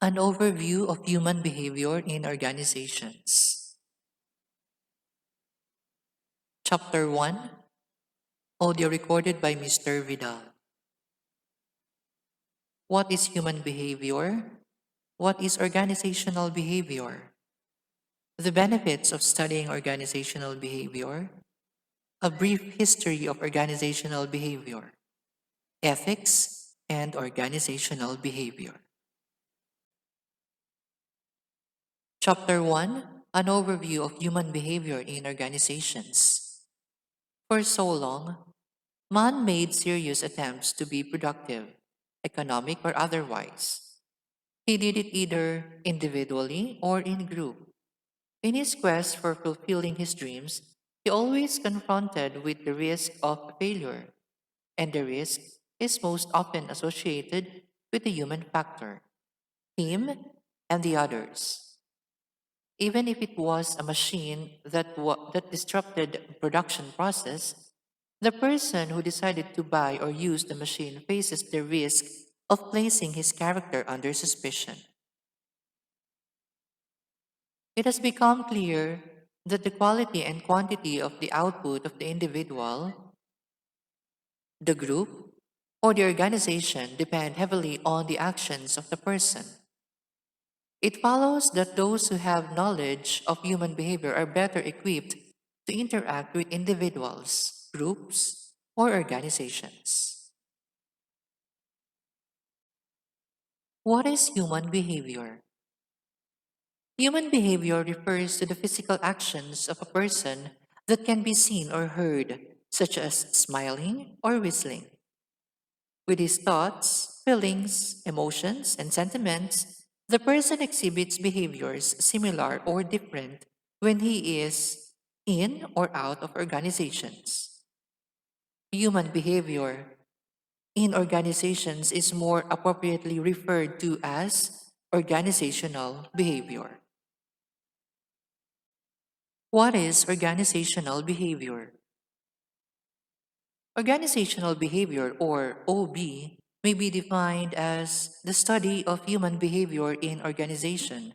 An overview of human behavior in organizations. Chapter 1. Audio recorded by Mr. Vidal. What is human behavior? What is organizational behavior? The benefits of studying organizational behavior. A brief history of organizational behavior. Ethics and organizational behavior. Chapter 1. An overview of human behavior in organizations. For so long, man made serious attempts to be productive, economic or otherwise. He did it either individually or in group. In his quest for fulfilling his dreams, he always confronted with the risk of failure, and the risk is most often associated with the human factor, him and the others. Even if it was a machine that disrupted production process, the person who decided to buy or use the machine faces the risk of placing his character under suspicion. It has become clear that the quality and quantity of the output of the individual, the group, or the organization depend heavily on the actions of the person. It follows that those who have knowledge of human behavior are better equipped to interact with individuals, groups, or organizations. What is human behavior? Human behavior refers to the physical actions of a person that can be seen or heard, such as smiling or whistling. With his thoughts, feelings, emotions, and sentiments, the person exhibits behaviors similar or different when he is in or out of organizations. Human behavior in organizations is more appropriately referred to as organizational behavior. What is organizational behavior? Organizational behavior, or OB, may be defined as the study of human behavior in organization,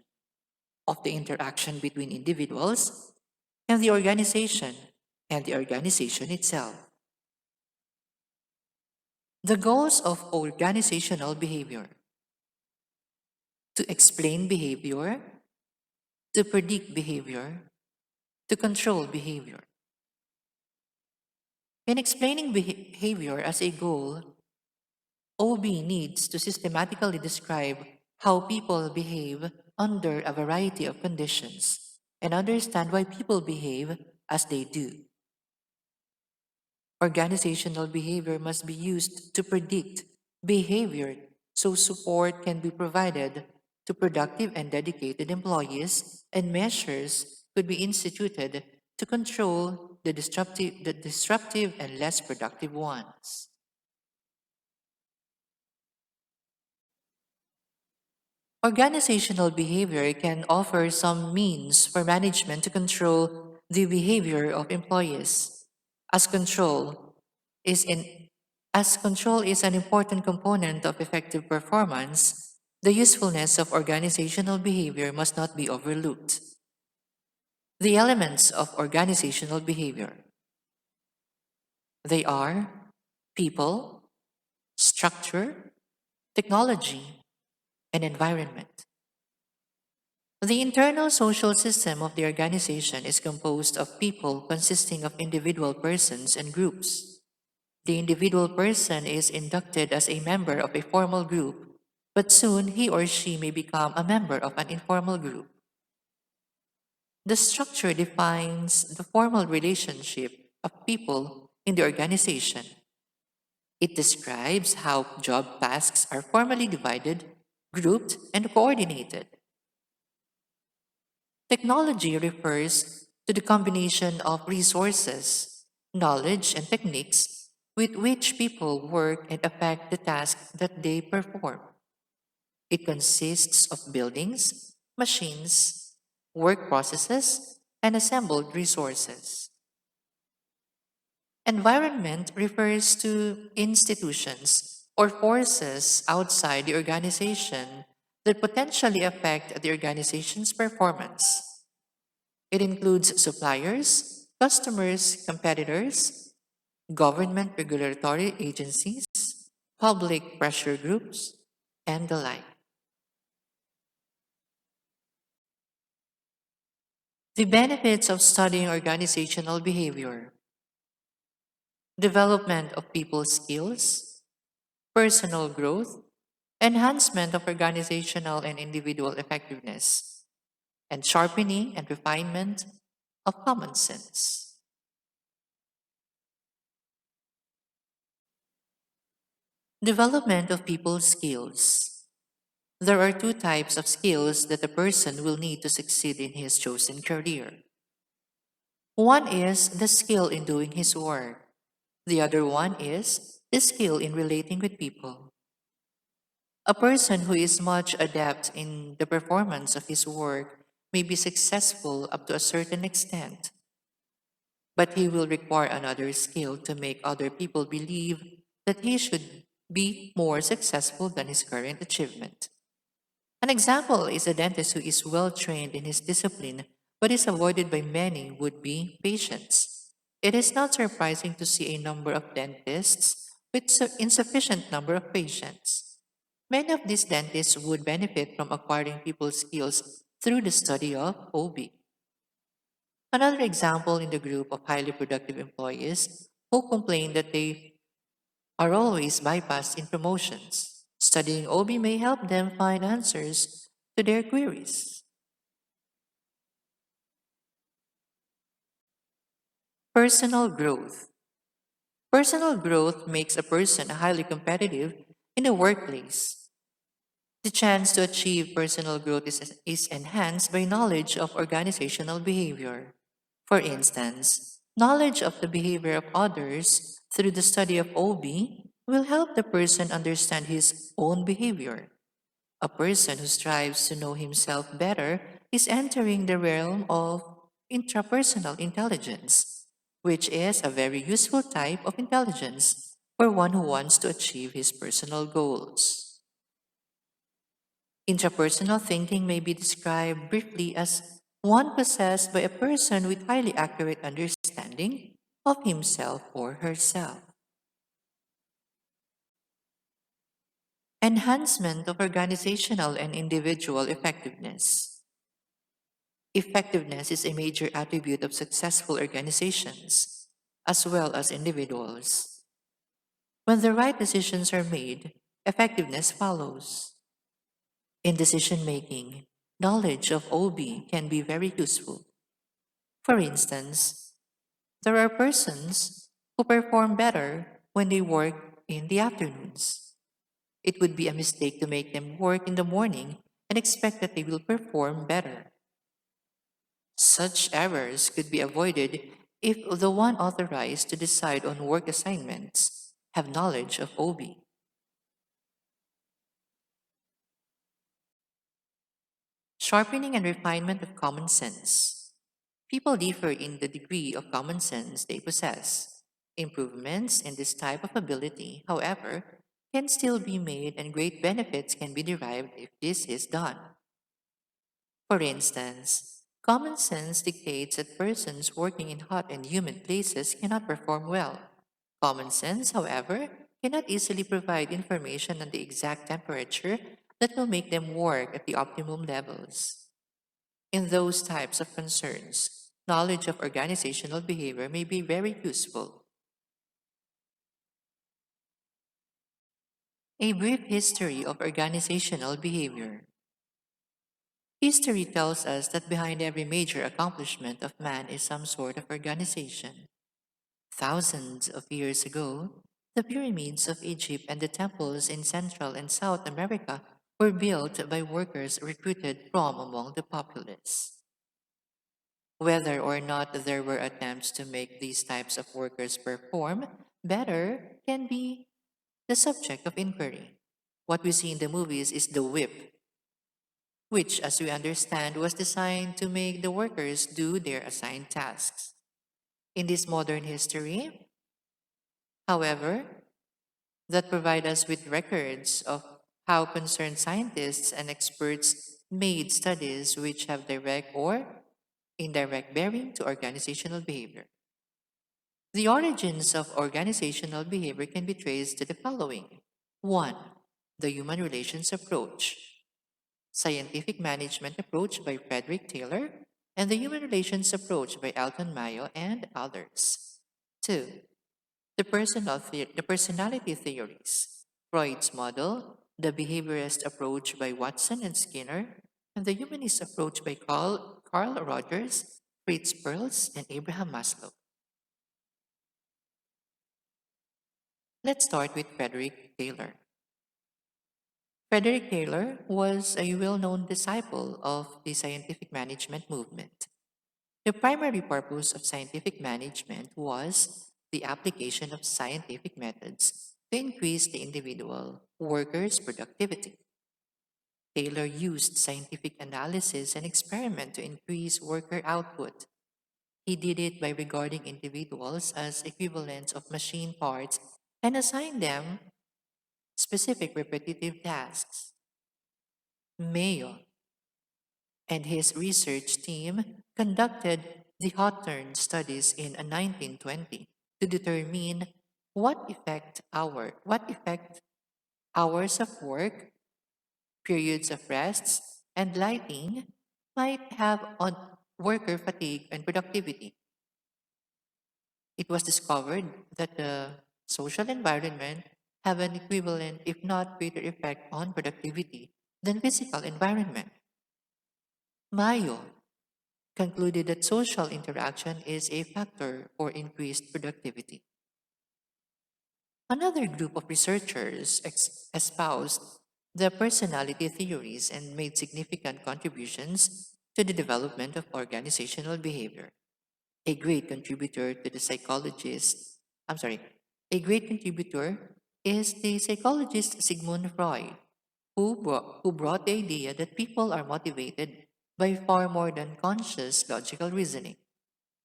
of the interaction between individuals and the organization itself. The goals of organizational behavior: to explain behavior, to predict behavior, to control behavior. In explaining behavior as a goal, OB needs to systematically describe how people behave under a variety of conditions and understand why people behave as they do. Organizational behavior must be used to predict behavior so support can be provided to productive and dedicated employees, and measures could be instituted to control the disruptive and less productive ones. Organizational behavior can offer some means for management to control the behavior of employees. As control is in as control is an important component of effective performance, the usefulness of organizational behavior must not be overlooked. The elements of organizational behavior. They are people, structure, technology, and environment. The internal social system of the organization is composed of people consisting of individual persons and groups. The individual person is inducted as a member of a formal group, but soon he or she may become a member of an informal group. The structure defines the formal relationship of people in the organization. It describes how job tasks are formally divided, grouped, and coordinated. Technology refers to the combination of resources, knowledge, and techniques with which people work and affect the tasks that they perform. It consists of buildings, machines, work processes, and assembled resources. Environment refers to institutions or forces outside the organization that potentially affect the organization's performance. It includes suppliers, customers, competitors, government regulatory agencies, public pressure groups, and the like. The benefits of studying organizational behavior: development of people's skills, personal growth, enhancement of organizational and individual effectiveness, and sharpening and refinement of common sense. Development of people's skills. There are two types of skills that a person will need to succeed in his chosen career. One is the skill in doing his work. The other one is the skill in relating with people. A person who is much adept in the performance of his work may be successful up to a certain extent, but he will require another skill to make other people believe that he should be more successful than his current achievement. An example is a dentist who is well trained in his discipline but is avoided by many would be patients. It is not surprising to see a number of dentists with insufficient number of patients. Many of these dentists would benefit from acquiring people's skills through the study of OB. Another example in the group of highly productive employees who complain that they are always bypassed in promotions. Studying OB may help them find answers to their queries. Personal growth. Personal growth makes a person highly competitive in the workplace. The chance to achieve personal growth is enhanced by knowledge of organizational behavior. For instance, knowledge of the behavior of others through the study of OB will help the person understand his own behavior. A person who strives to know himself better is entering the realm of intrapersonal intelligence, which is a very useful type of intelligence for one who wants to achieve his personal goals. Intrapersonal thinking may be described briefly as one possessed by a person with highly accurate understanding of himself or herself. Enhancement of organizational and individual effectiveness. Effectiveness is a major attribute of successful organizations, as well as individuals. When the right decisions are made, effectiveness follows. In decision making, knowledge of OB can be very useful. For instance, there are persons who perform better when they work in the afternoons. It would be a mistake to make them work in the morning and expect that they will perform better. Such errors could be avoided if the one authorized to decide on work assignments have knowledge of OB. Sharpening and refinement of common sense. People differ in the degree of common sense they possess. Improvements in this type of ability, however, can still be made and great benefits can be derived if this is done. For instance, common sense dictates that persons working in hot and humid places cannot perform well. Common sense, however, cannot easily provide information on the exact temperature that will make them work at the optimum levels. In those types of concerns, knowledge of organizational behavior may be very useful. A brief history of organizational behavior. History tells us that behind every major accomplishment of man is some sort of organization. Thousands of years ago, the pyramids of Egypt and the temples in Central and South America were built by workers recruited from among the populace. Whether or not there were attempts to make these types of workers perform better can be the subject of inquiry. What we see in the movies is the whip, which, as we understand, was designed to make the workers do their assigned tasks. In this modern history, however, that provide us with records of how concerned scientists and experts made studies which have direct or indirect bearing to organizational behavior. The origins of organizational behavior can be traced to the following: 1. The human relations approach, scientific management approach by Frederick Taylor, and the human relations approach by Alton Mayo and others. 2. The personality theories, Freud's model, the behaviorist approach by Watson and Skinner, and the humanist approach by Carl Rogers, Fritz Perls, and Abraham Maslow. Let's start with Frederick Taylor. Frederick Taylor was a well known disciple of the scientific management movement. The primary purpose of scientific management was the application of scientific methods to increase the individual worker's productivity. Taylor used scientific analysis and experiment to increase worker output. He did it by regarding individuals as equivalents of machine parts and assigned them specific repetitive tasks. Mayo and his research team conducted the Hawthorne studies in 1920 to determine what effect hours of work, periods of rests, and lighting might have on worker fatigue and productivity. It was discovered that the social environment have an equivalent, if not greater effect on productivity than physical environment. Mayo concluded that social interaction is a factor for increased productivity. Another group of researchers espoused the personality theories and made significant contributions to the development of organizational behavior. A great contributor to the psychologist, I'm sorry, a great contributor is the psychologist Sigmund Freud, who brought the idea that people are motivated by far more than conscious logical reasoning.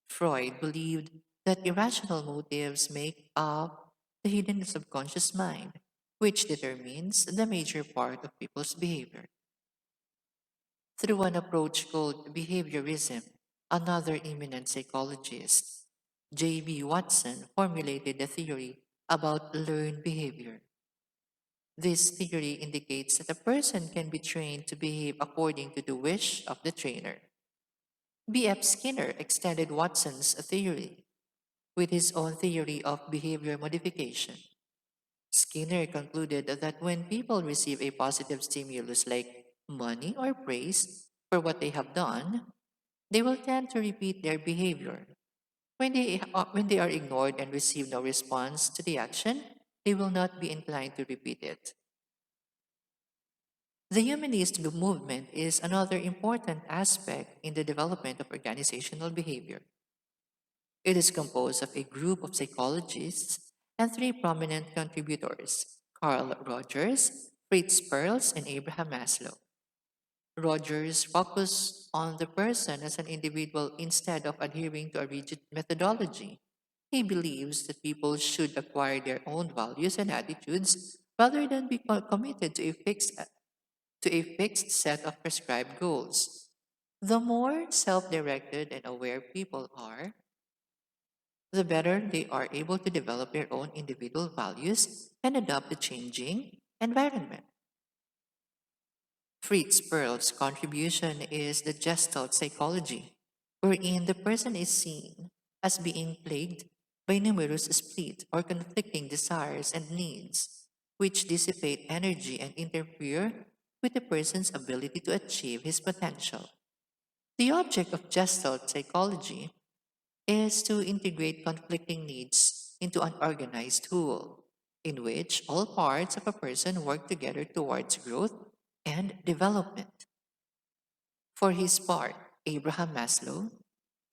Freud believed that irrational motives make up the hidden subconscious mind, which determines the major part of people's behavior. Through an approach called behaviorism, another eminent psychologist, J.B. Watson, formulated a theory about learned behavior. This theory indicates that a person can be trained to behave according to the wish of the trainer. B.F. Skinner extended Watson's theory with his own theory of behavior modification. Skinner concluded that when people receive a positive stimulus like money or praise for what they have done, they will tend to repeat their behavior. When they are ignored and receive no response to the action, they will not be inclined to repeat it. The humanist movement is another important aspect in the development of organizational behavior. It is composed of a group of psychologists and three prominent contributors: Carl Rogers, Fritz Perls, and Abraham Maslow. Rogers focused on the person as an individual instead of adhering to a rigid methodology. He believes that people should acquire their own values and attitudes rather than be committed to a fixed set of prescribed goals. The more self directed and aware people are, the better they are able to develop their own individual values and adapt to changing environment. Fritz Perls' contribution is the Gestalt psychology, wherein the person is seen as being plagued by numerous split or conflicting desires and needs, which dissipate energy and interfere with the person's ability to achieve his potential. The object of Gestalt psychology is to integrate conflicting needs into an organized whole, in which all parts of a person work together towards growth and development. For his part, Abraham Maslow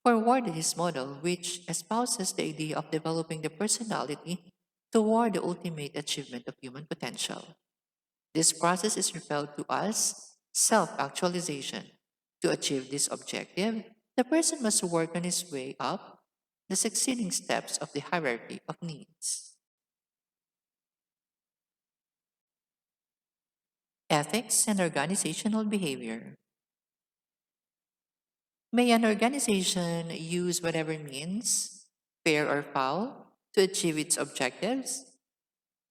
forwarded his model, which espouses the idea of developing the personality toward the ultimate achievement of human potential. This process is referred to as self actualization. To achieve this objective, the person must work on his way up the succeeding steps of the hierarchy of needs. Ethics and organizational behavior. May an organization use whatever means, fair or foul, to achieve its objectives?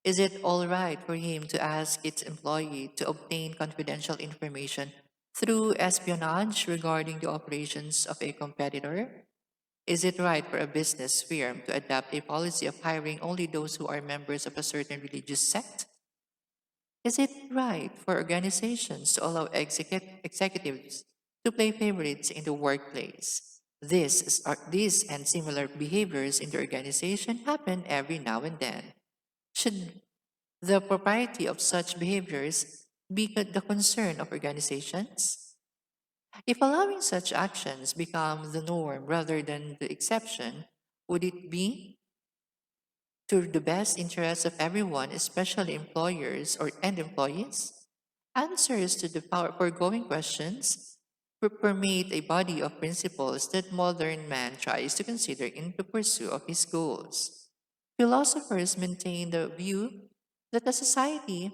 Is it all right for him to ask its employee to obtain confidential information through espionage regarding the operations of a competitor? Is it right for a business firm to adopt a policy of hiring only those who are members of a certain religious sect? Is it right for organizations to allow executives to play favorites in the workplace? These and similar behaviors in the organization happen every now and then. Should the propriety of such behaviors be the concern of organizations? If allowing such actions become the norm rather than the exception, would it be to the best interests of everyone, especially employers and employees? Answers to the foregoing questions permeate a body of principles that modern man tries to consider in the pursuit of his goals. Philosophers maintain the view that a society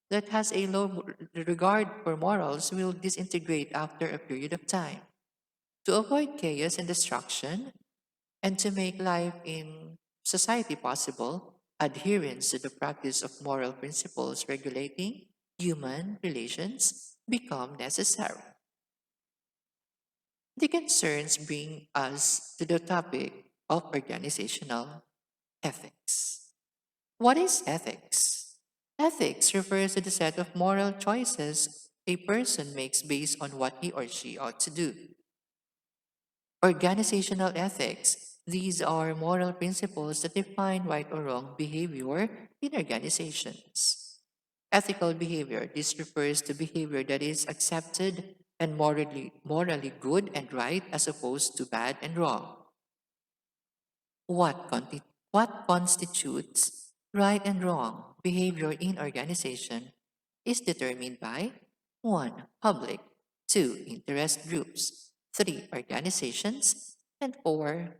that has a low regard for morals will disintegrate after a period of time. To avoid chaos and destruction, and to make life in society possible, adherence to the practice of moral principles regulating human relations become necessary. The concerns bring us to the topic of organizational ethics. What is ethics? Ethics refers to the set of moral choices a person makes based on what he or she ought to do. Organizational ethics. These are moral principles that define right or wrong behavior in organizations. Ethical behavior. This refers to behavior that is accepted and morally good and right as opposed to bad and wrong. What constitutes right and wrong behavior in organization is determined by 1. Public, 2. Interest groups, 3. Organizations, and 4.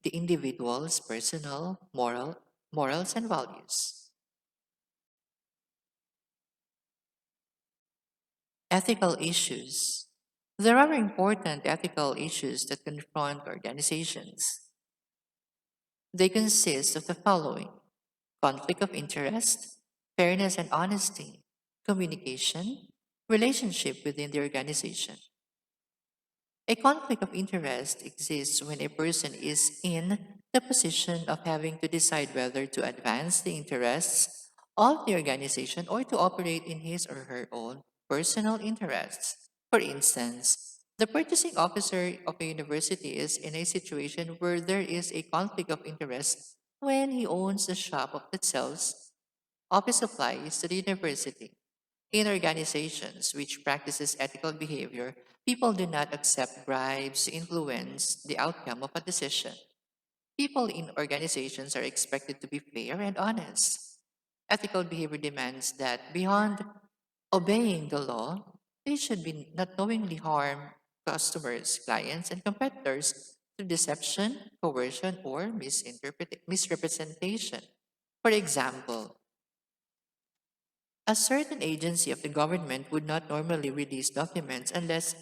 The individual's personal morals and values. Ethical issues. There are important ethical issues that confront organizations. They consist of the following: conflict of interest, fairness and honesty, communication, relationship within the organization. A conflict of interest exists when a person is in the position of having to decide whether to advance the interests of the organization or to operate in his or her own personal interests. For instance, the purchasing officer of a university is in a situation where there is a conflict of interest when he owns the shop that sells office supplies to the university. In organizations which practices ethical behavior, people do not accept bribes to influence the outcome of a decision. People in organizations are expected to be fair and honest. Ethical behavior demands that beyond obeying the law, they should be not knowingly harm customers, clients, and competitors through deception, coercion, or misrepresentation. For example, a certain agency of the government would not normally release documents unless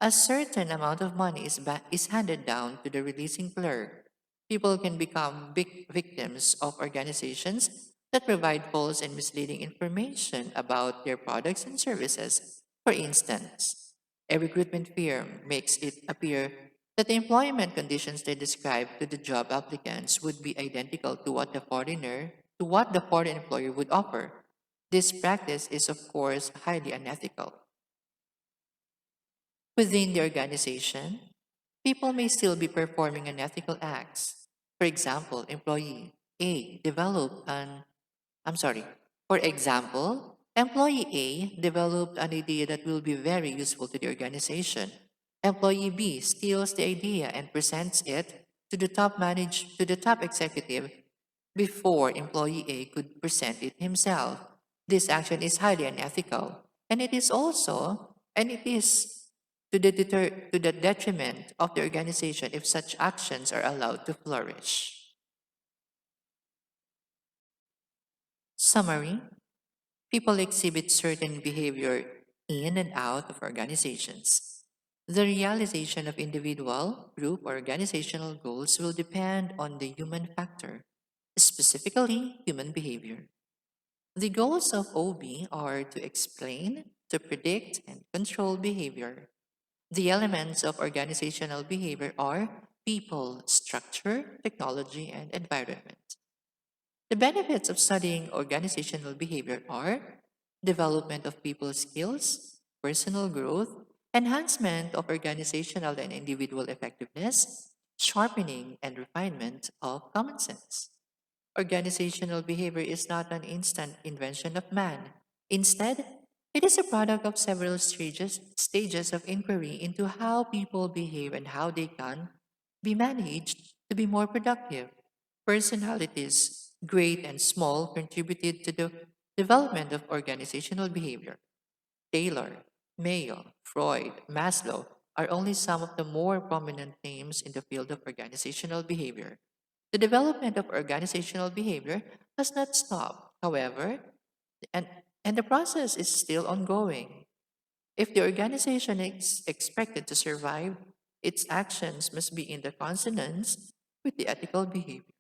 a certain amount of money is handed down to the releasing clerk. People can become victims of organizations that provide false and misleading information about their products and services. For instance, a recruitment firm makes it appear that the employment conditions they describe to the job applicants would be identical to what the foreign employer would offer. This practice is, of course, highly unethical. Within the organization, people may still be performing unethical acts. For example, employee A developed an I'm sorry. For example, employee A developed an idea that will be very useful to the organization. Employee B steals the idea and presents it to the top executive before employee A could present it himself. This action is highly unethical, and it is to the detriment of the organization if such actions are allowed to flourish. Summary: People exhibit certain behavior in and out of organizations. The realization of individual, group, or organizational goals will depend on the human factor, specifically human behavior. The goals of OB are to explain, to predict, and control behavior. The elements of organizational behavior are people, structure, technology, and environment. The benefits of studying organizational behavior are development of people skills, personal growth, enhancement of organizational and individual effectiveness, sharpening and refinement of common sense. Organizational behavior is not an instant invention of man. Instead, it is a product of several stages of inquiry into how people behave and how they can be managed to be more productive. Personalities, great and small, contributed to the development of organizational behavior. Taylor, Mayo, Freud, Maslow are only some of the more prominent names in the field of organizational behavior. The development of organizational behavior has not stopped, however, and, and the process is still ongoing. If the organization is expected to survive, its actions must be in the consonance with the ethical behavior.